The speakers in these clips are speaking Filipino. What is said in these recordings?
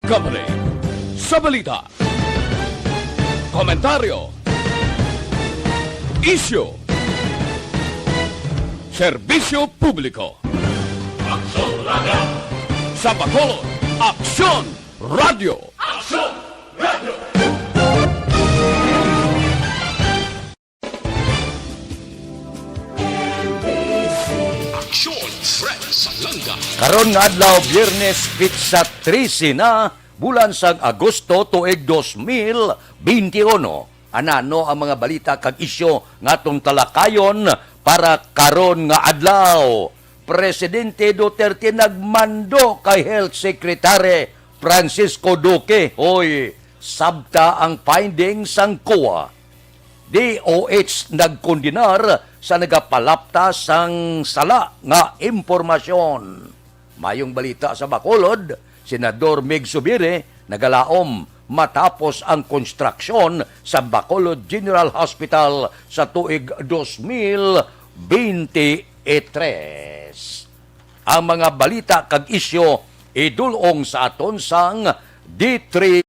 Company sa balita, komentaryo, isyu, serbisyo publiko. Aksyon Radio! Sa Bacolod, Aksyon Radio! Aksyon Radio! Aksyon Fred Salanga. Karon nga adlaw Biyernes pitsa 13 na bulan sang Agosto tuig 2021. Anano ang mga balita kag isyu ngatong talakayon para karon nga adlaw. Presidente Duterte nagmando kay Health Secretary Francisco Duque. Hoy, sabta ang findings sang COA. DOH nagkondinar sa nagapalapta sang sala nga impormasyon. Mayong balita sa Bacolod, Senador Mig Subire nagalaom matapos ang konstruksyon sa Bacolod General Hospital sa tuig 2023. Ang mga balita kag isyu idulong sa aton sang D3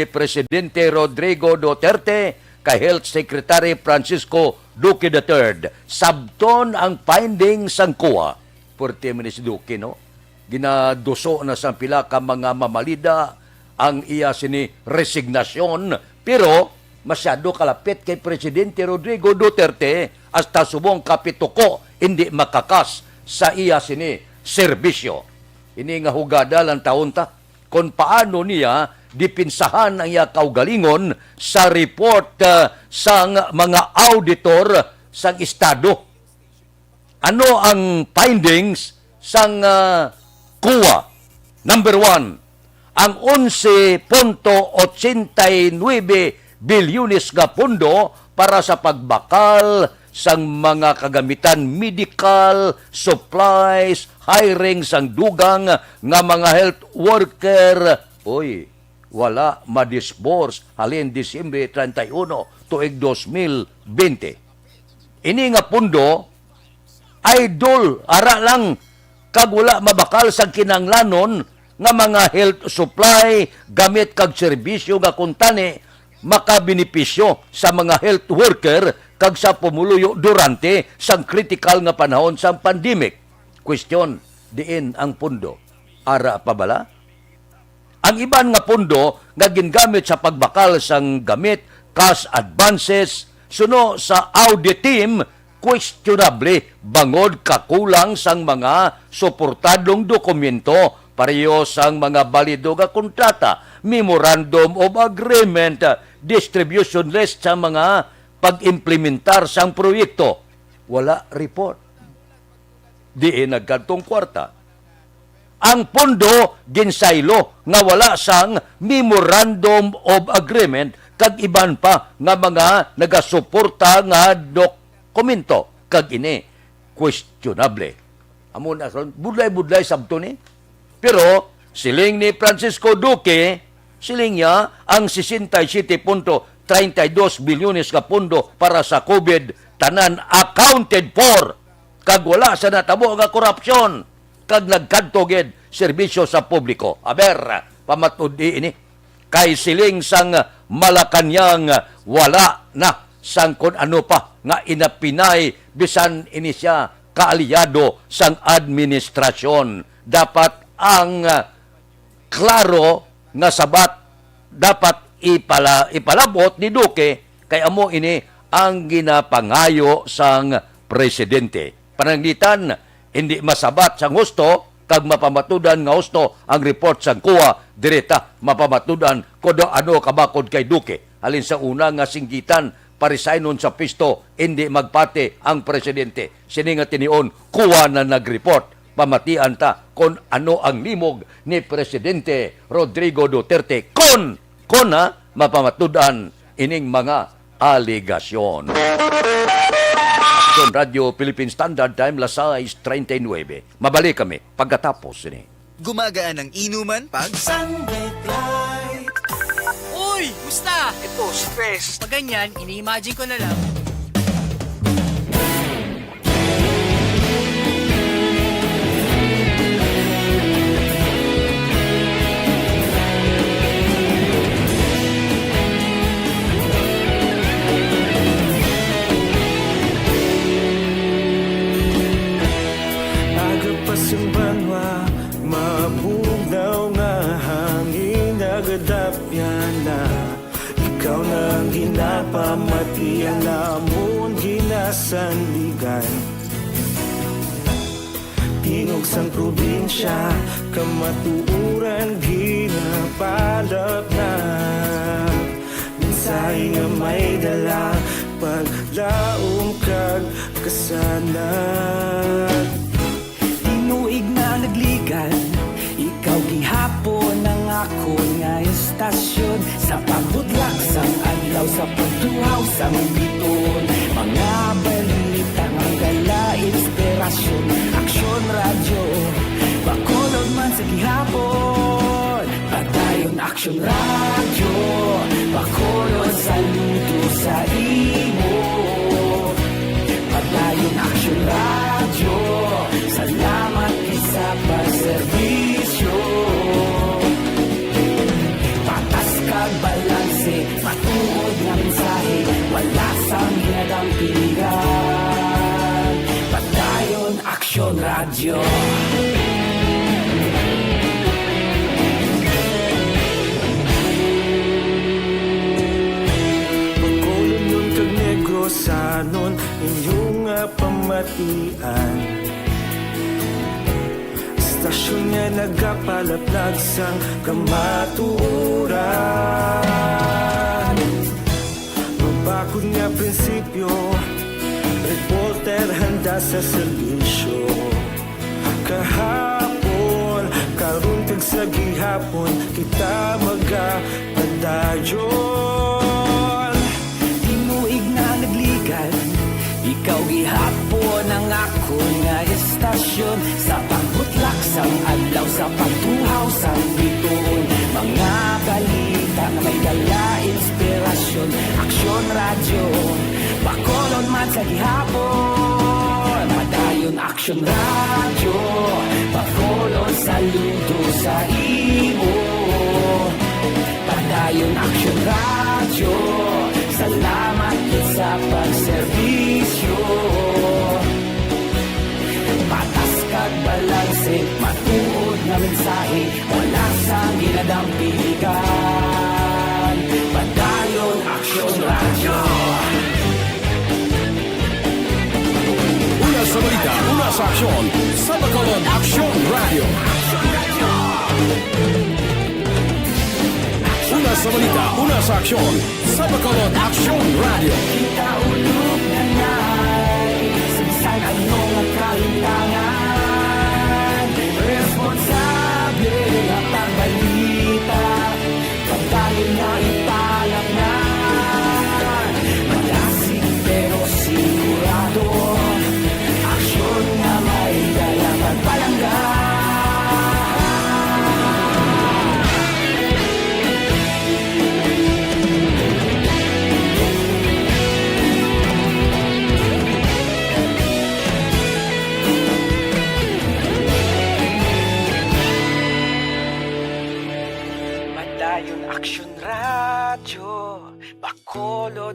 ni Presidente Rodrigo Duterte kay Health Secretary Francisco Duque III. Sabton ang findings sang COA. Porte man si Duque, no? Ginaduso na sa pila ka mga mamalida ang iya sini resignasyon, pero masyado kalapit kay Presidente Rodrigo Duterte hasta subong kapituko hindi makakas sa iya sini serbisyo. Ini nga hugada lang taon ta kung paano niya dipinsahan ang iya kaugalingon sa report sang mga auditor sang Estado. Ano ang findings sang COA? Number 1, ang 11.89 bilyones nga pondo para sa pagbakal sang mga kagamitan medical, supplies, hiring sang dugang nga mga health worker. Oy, wala ma-disburse halin Disyembre 31 tuig 2020. Ini nga pundo idol ara lang kag wala mabakal sa kinanglanon nga mga health supply gamit kag serbisyo nga kuntani makabenepisyo sa mga health worker kag sa pumuluyo durante sang critical nga panahon sang pandemic. Question, diin ang pundo? Ara pa bala? Ang iban nga pundo nga gingamit sa pagbakal sang gamit, cash advances, suno sa audit team, questionable bangod kakulang sang mga suportadong dokumento, pareho sang mga balido nga kontrata, memorandum of agreement, distribution list sa mga pag-implementar sang proyekto. Wala report. Diin nagkantong kwarta. Ang pondo ginsaylo nga wala sang memorandum of agreement kag iban pa nga mga nagasuporta nga dokumento kag ini questionable. Amon aron budlay-budlay sabto ni. Pero siling ni Francisco Duque, siling niya ang 67.32 bilyones nga pondo para sa COVID tanan accounted for kag wala sa natabo nga korupsyon kag nagkadto gid serbisyo sa publiko. Aber, pamatudi ini. kay siling sang Malacanang wala na sang kun ano pa nga inapinay bisan ini siya kaalyado sang administrasyon. Dapat ang klaro nga sabat dapat ipalabot ni Duque kay amo ini ang ginapangayo sang presidente. Pananglitan, hindi masabat sang husto kag mapamatudan nga husto ang report sang kuwa direta mapamatudan kudo ano kabakod kay Duque. Halin sa una nga singgitan parisaynon sa pisto hindi magpate ang presidente. Sini nga tinion kuwa na nagreport pamatian ta kon ano ang limog ni Presidente Rodrigo Duterte kon mapamatudan ining mga aligasyon. Aksyon Radio Philippine Standard Time, las 6:39. Mabalik kami pagkatapos ini. Gumagaan ang inuman pag Sunlit light. Uy! Musta? Ito, stress. Pag ganyan, ini-imagine ko na lang. Agapasumbanwa, mabugnaw nga hangin nagadapyan na. Ikaw nang ginapamatian namon ginasandigan. Tingog sang probinsya, kamatuuran ginapalap na. Minsay nga may dala, paglaong kag kasanan. Tinuig na nagligan, ikaw gihapon ang ako nga estasyon. Sa pagbutlak sang adlaw, sa pagtuhaw sang biton. Mga balita nga dala inspirasyon. Aksyon radyo, bakulog man sa gihapon. Patayon aksyon radyo, bakulog saludo sa imo. Patayon aksyon radyo, salamat isa pagserbisyo. Patas kag balanse, matuod nga mensahe, wala sang hinadang pilihan. Patayon aksyon radyo. Pagkulong nun kag negrosanon, inyong pamatian. Istasyon nga nagapalaplag sang kamatuuran. Mabakod nga prinsipyo, reporter handa sa serbisyo. Kahapon, karon kag sa gihapon, kita magapadayon. Tinuig na nagligan, ikaw gihapon ang ako nga estasyon. Sa pagbutlak sang adlaw, sa pagtuhaw sang biton. Mga balita nga may dala inspirasyon. Aksyon radyo, bakolon man sa gihapon. Padayon aksyon radyo, bakolon saludo sa imo. Padayon aksyon radyo, salamat sa pagserbisyo. Patas kag balanse, matuod na mensahe, wala sang ginadang piligan. Padayon aksyon radyo. Una sa balita, una sa aksyon, sa Bacolod Aksyon Radio. Una sa balita, una sa aksyon, sa Bacolod Aksyon Radio. Kita ulog na na'y sinsan ano nga kalintangan. Responsable at ang balita, pagdalin na ipalak na. Malasig pero sigurado, aksyon na may dalang at palangga.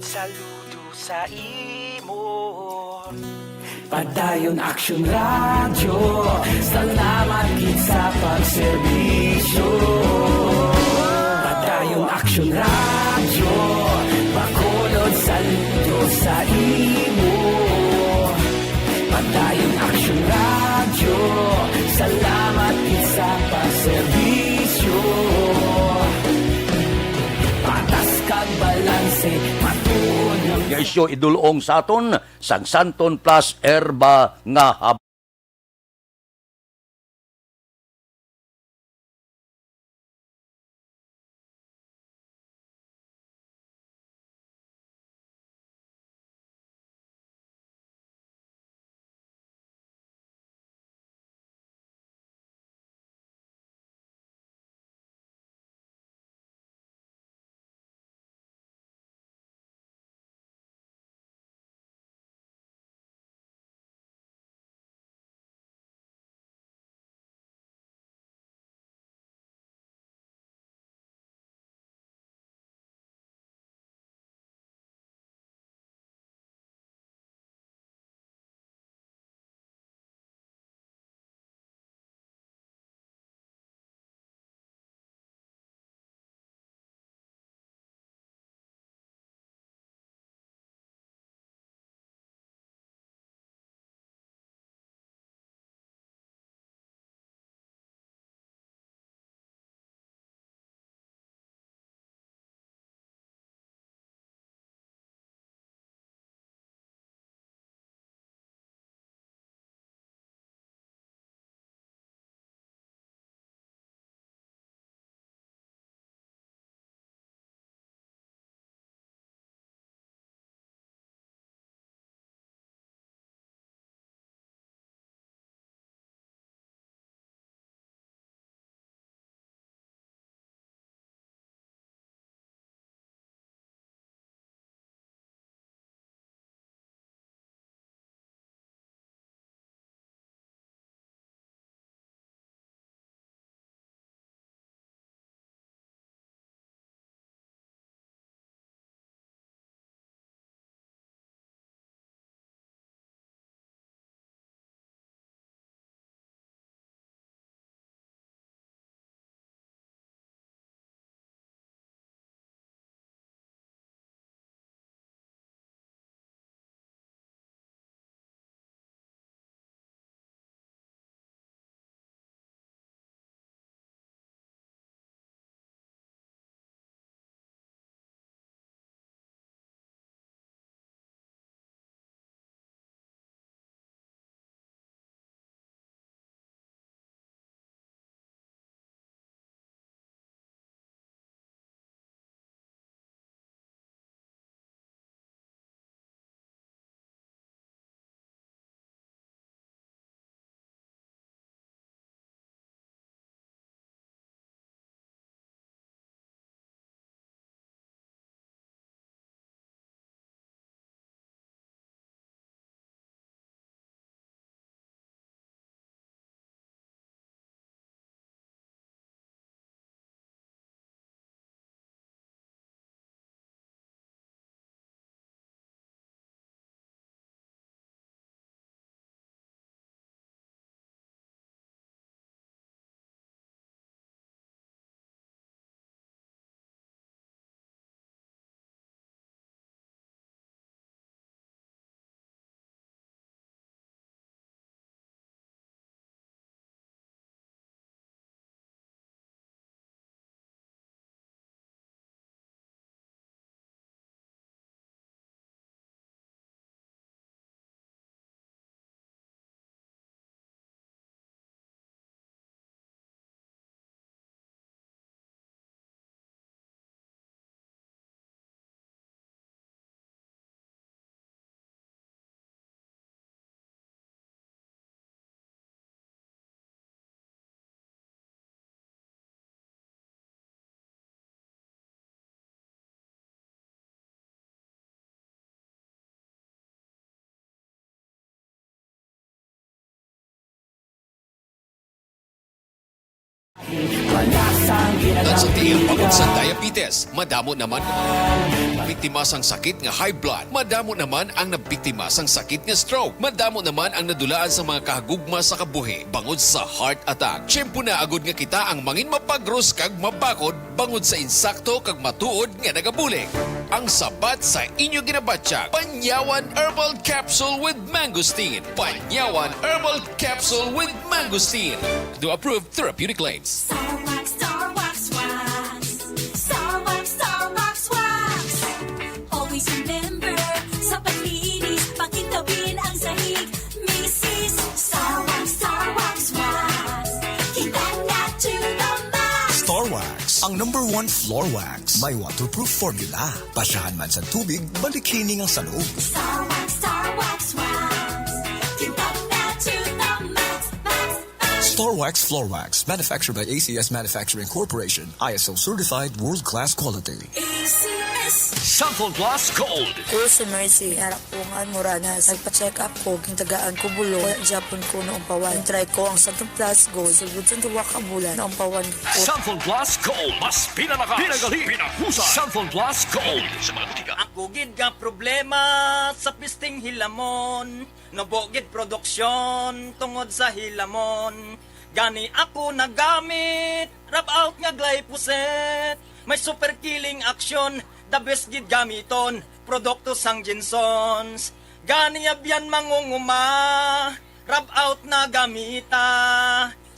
saludo sa imo. Padayon Aksyon Radio, salamat gid sa pagserbisyo. Padayon Aksyon Radio, bakolod saludo sa imo. Padayon Aksyon Radio, salamat gid sa pagserbisyo. Patas kag balanse, matuod ng Nga isyo idulong sa aton sang Santon Plus Herba nga hab At sa tiil pagod sa diabetes, madamo naman ang mga nabiktima sang sakit nga high blood. Madamo naman ang nabiktima sang sakit nga stroke. Madamo naman ang nadulaan sa mga kahagugma sa kabuhi bangod sa heart attack. Tiyempo na agod nga kita ang mangin mapagros kag mabakod bangod sa insakto kag matuod nga nagabulig. Ang sabat sa inyo ginabatsyag, Panyawan Herbal Capsule with Mangosteen. Panyawan Herbal Capsule with Mangosteen. Do approved therapeutic claims. Star Wax, Star Wax, Wax. Star Wax, Star Wax, Wax. Always remember, sa paglinis, pakitawin ang sahig. Mrs. Star Wax, Wax. Kita na to the max. Star Wax, ang #1 floor wax. May waterproof formula. Pasyahan man sa tubig, balikining ang sa loob. Star Wax, Wax. Kita na to the max, max, max. Star Wax Floor Wax, manufactured by ACS Manufacturing Corporation. ISO certified world-class quality. ACS. Sample Plus Gold. Ko si Mercy, harap ko nga mura na nagpa-check up ko, kintagaan ko bulo, kaya Japon ko noong pawan. Try ko ang Sample Plus Gold, sugod sa tuwa ka bulan noong pawan ko. Sample Plus Gold. Mas pinalakas, pinagaling, pinahusay. Sample Plus Gold. Sa mga butika. Ang gugid nga problema sa pisting hilamon, nabogid produksyon tungod sa hilamon. Gani ako nagamit, rub out nga glyphosate. May super killing action, the best gid gamiton, produkto sang Jinsons. Gani abyan mangunguma, rub out na gamita.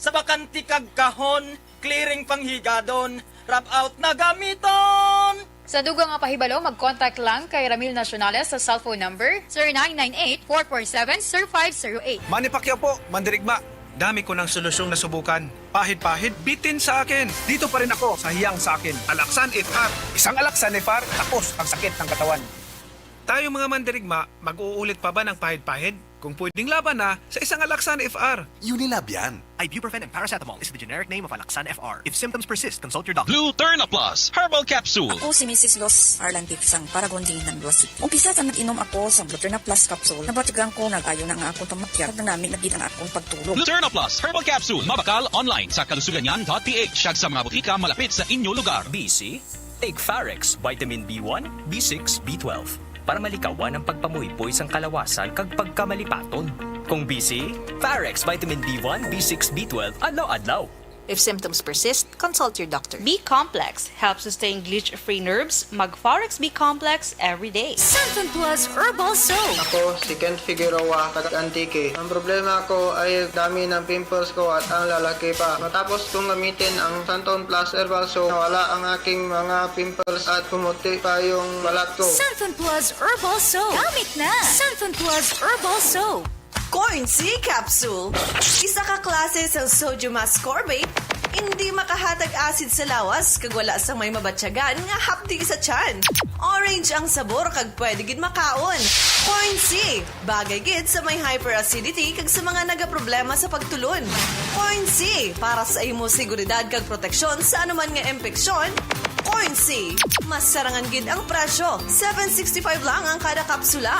Sa bakanti kag kahon, clearing panghigadon, rub out na gamiton. Sa dugang nga pahibalo, mag-contact lang kay Ramil Nacionales sa cellphone number 0998-447-0508. Manny Pacquiao po, Mandirigma. Dami ko ng solusyong nasubukan. Pahid-pahid, bitin sa akin. Dito pa rin ako sa hiyang sa akin. Alaksan FR. Isang Alaksan FR, tapos ang sakit ng katawan. Tayo mga Mandirigma, mag-uulit pa ba ng pahid-pahid? Kung pwedeng laban na sa isang Alaksan FR. Unilab yan. Ibuprofen and paracetamol is the generic name of Alaksan FR. If symptoms persist, consult your doctor. Blue Plus Herbal Capsule. Ako si Mrs. Los Arlantif sang Paragon din ng Luasit. Umpisa sa nag-inom ako sa Bluterna Plus Capsule. Nabatigang ko nag-ayo na nga akong pamakyat na namin naging ang akong pagtulog. Luterna Plus Herbal Capsule. Mabakal online sa kalusuganyan.ph. Siyag sa mga butika malapit sa inyo lugar. BC, take Farex, vitamin B1, B6, B12. Para malikawan ang pagpamuypoy sang kalawasan kag pagkamalipaton. Kung BC, Farex, vitamin B1, B6, B12, adlaw-adlaw. If symptoms persist, consult your doctor. B-Complex helps sustain glitch-free nerves. Mag-Forex B-Complex every day. Santon Plus Herbal Soap. Ako si Ken Figueroa, taga-Antique. Ang problema ko ay dami ng pimples ko at ang lalaki pa. Matapos kong gamitin ang Santon Plus Herbal Soap, nawala ang aking mga pimples at pumuti pa yung balat ko. Santon Plus Herbal Soap. Gamit na. Santon Plus Herbal Soap. Corn C Capsule. Isa ka klase sa sodium ascorbate, hindi makahatag acid sa lawas kag wala sa may mabatyagan nga hapdi sa tiyan. Orange ang sabor kag pwede gid makaon. Corn C, bagay gid sa may hyperacidity kag sa mga nagaproblema sa pagtulon. Corn C, para sa imo seguridad kag proteksyon sa anuman nga impeksyon. Corn C, mas sarangan gid ang presyo. 765 lang ang kada kapsula.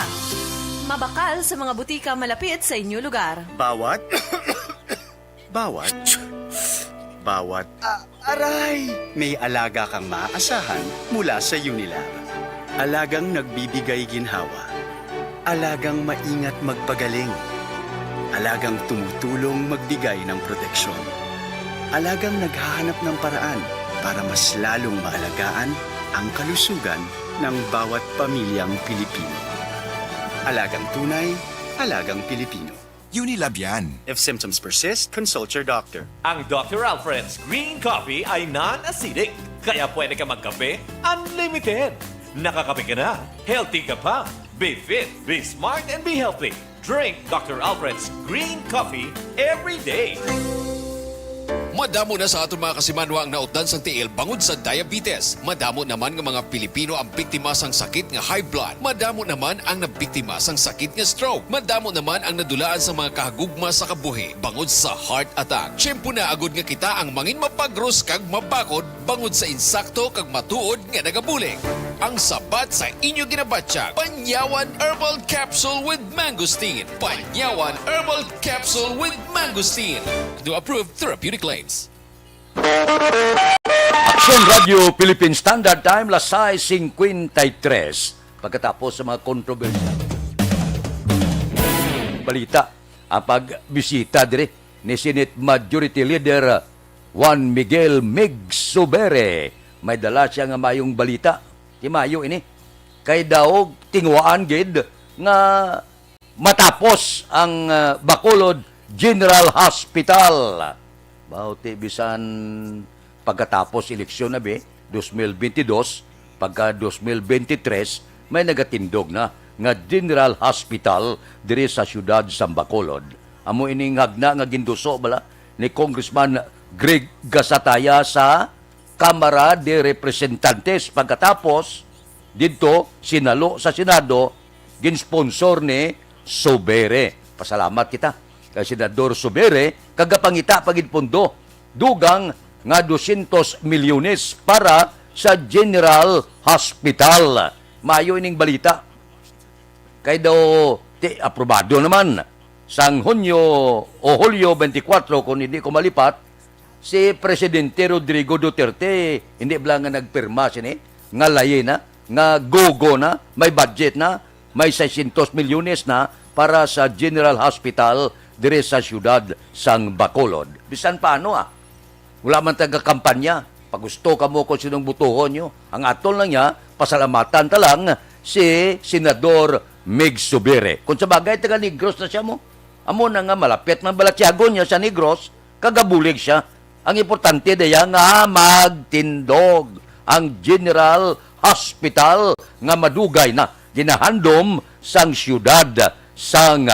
Mabakal sa mga butika malapit sa inyo lugar. Bawat aray! May alaga kang maaasahan mula sa Unilab. Alagang nagbibigay ginhawa. Alagang maingat magpagaling. Alagang tumutulong magbigay ng proteksyon. Alagang naghahanap ng paraan para mas lalong maalagaan ang kalusugan ng bawat pamilyang Pilipino. Alagang tunay, alagang Pilipino. Unilab yan. If symptoms persist, consult your doctor. Ang Dr. Alfred's Green Coffee ay non-acidic. Kaya pwede ka magkape unlimited. Nakakape ka na. Healthy ka pa. Be fit, be smart, and be healthy. Drink Dr. Alfred's Green Coffee every day. Madamo na sa aton mga kasimanwa ang nautdan sang tiil bangod sa diabetes. Madamo naman nga mga Pilipino ang biktima sang sakit nga high blood. Madamo naman ang nabiktima sang sakit nga stroke. Madamo naman ang nadulaan sa mga kahagugma sa kabuhi bangod sa heart attack. Tiyempo na agod nga kita ang mangin mapagros kag mabakod bangod sa insakto kag matuod nga nagabulig. Ang sabat sa inyo ginabatsyag, Panyawan Herbal Capsule with Mangosteen. Panyawan Herbal Capsule with Mangosteen. Do approved therapeutic claims. Aksyon Radio Philippine Standard Time, las 6:53. Pagkatapos sa mga kontrobersya. Balita, ang pagbisita dire ni Senate Majority Leader Juan Miguel Mig Subere. May dala siya nga mayong balita. Di mayo ini. Kay daw tingwaan gid nga matapos ang Bacolod General Hospital. Bauti bisan pagkatapos eleksyon na 2022, pagka 2023, may nagatindog na nga General Hospital diri sa siyudad sa Bacolod. Amo ining hagna nga ginduso bala ni Congressman Greg Gasataya sa Kamara de Representantes. Pagkatapos, dito, sinalo sa Senado, ginsponsor ni Subere. Pasalamat kita kay Senador Subere, kagapangita pagidpondo, dugang nga 200 milyones para sa General Hospital. Mayo ining balita. Kay daw, aprobado naman. Sang Hulyo 24, kung hindi ko malipat, si Presidente Rodrigo Duterte, hindi bala nga nagpirma sini, nga laye na, nga gogo na, may budget na, may 600 milyones na para sa General Hospital dire sa siyudad sang Bacolod. Bisan paano wala man taga-kampanya. Pag gusto ka mo kung sinong butuhon nyo, ang atol lang niya, pasalamatan talang si Senador Mig Subere. Kung sa bagay, taga-Negros na siya mo. Amo na nga malapit ng balatyago niya sa Negros, kagabulig siya. Ang importante daya nga magtindog ang General Hospital nga madugay na ginahandom sang siyudad sang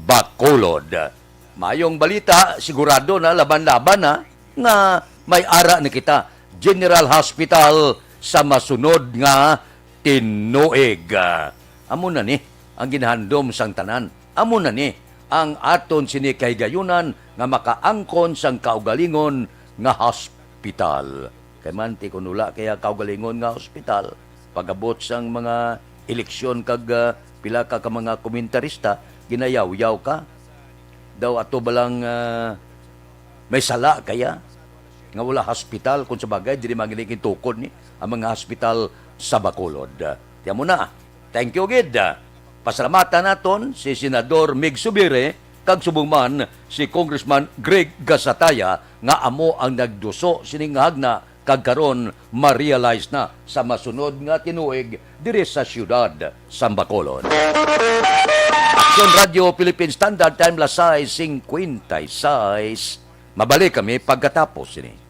Bacolod. Mayong balita, sigurado na laban-laban na nga may ara na kita. General Hospital sa masunod nga tinuig. Amo na ni ang ginahandom sang tanan. Amo na ni ang aton sini kay gayunan nga makaangkon sang kaugalingon nga hospital. Kay man ti kunula kaya kaugalingon nga hospital. Pagabot sang mga eleksyon kag pila ka mga komentarista, ginayaw-yaw ka. Daw ato balang may sala kaya nga wala hospital kung sa bagay dili magiligin tukod ni ang mga hospital sa Bacolod. Tiyan mo na. Thank you gid. Pasalamatan naton si Senador Mig Subire kag subong si Congressman Greg Gasataya nga amo ang nagduso sining hagna kag karon ma-realize na sa masunod nga tinuig diri sa siyudad sa Bacolod. Aksyon Radio Philippine Standard Time, las 6:56. Mabalik kami pagkatapos ini.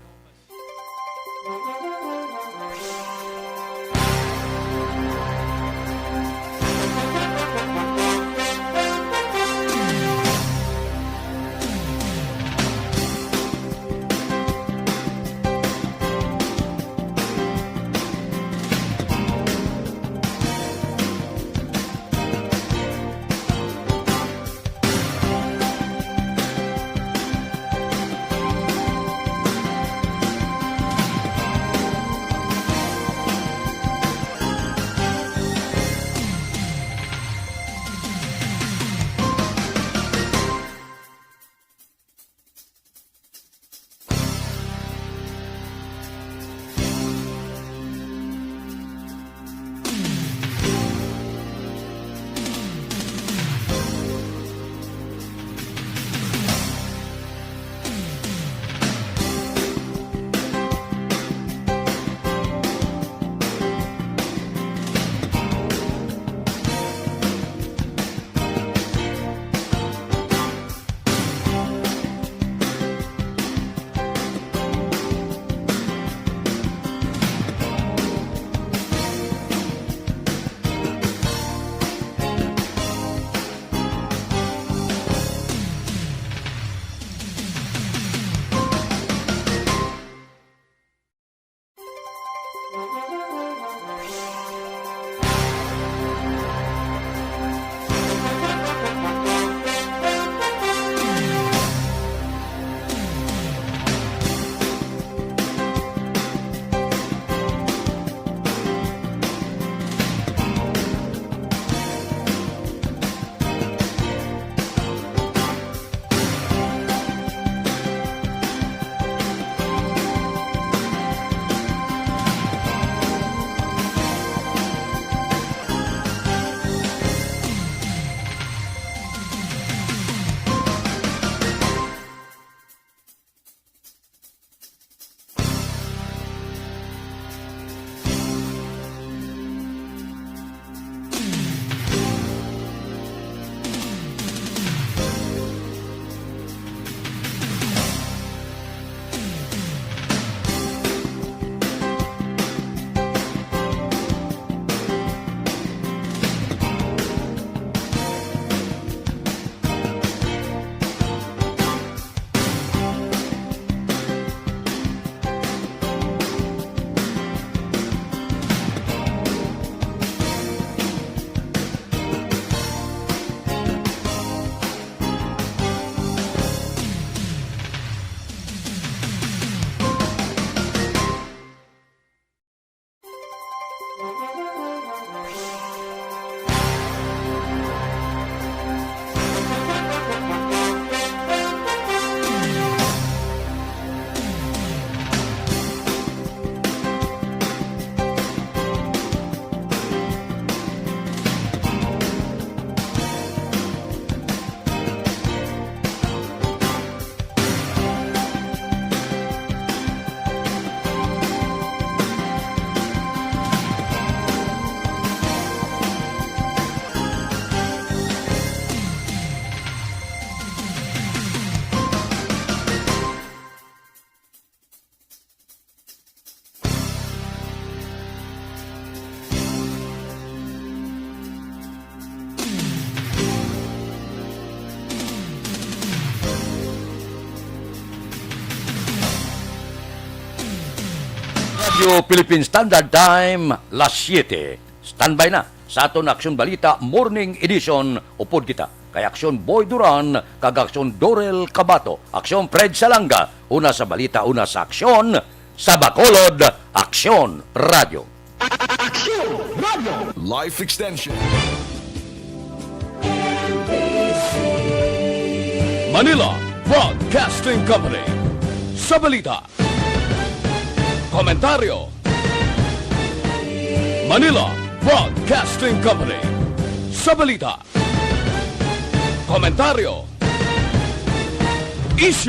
Radyo Philippine Standard Time, las 7. Standby na sa aton Aksyon Balita Morning Edition. Upod kita kay Aksyon Boy Duran, kag Aksyon Dorel Cabato, Aksyon Fred Salanga, una sa balita, una sa aksyon, sa Bacolod, Aksyon Radio. Life Extension. Manila Broadcasting Company. Sa balita. Komentaryo. Manila Broadcasting Company. Sa balita. Komentaryo. Issue.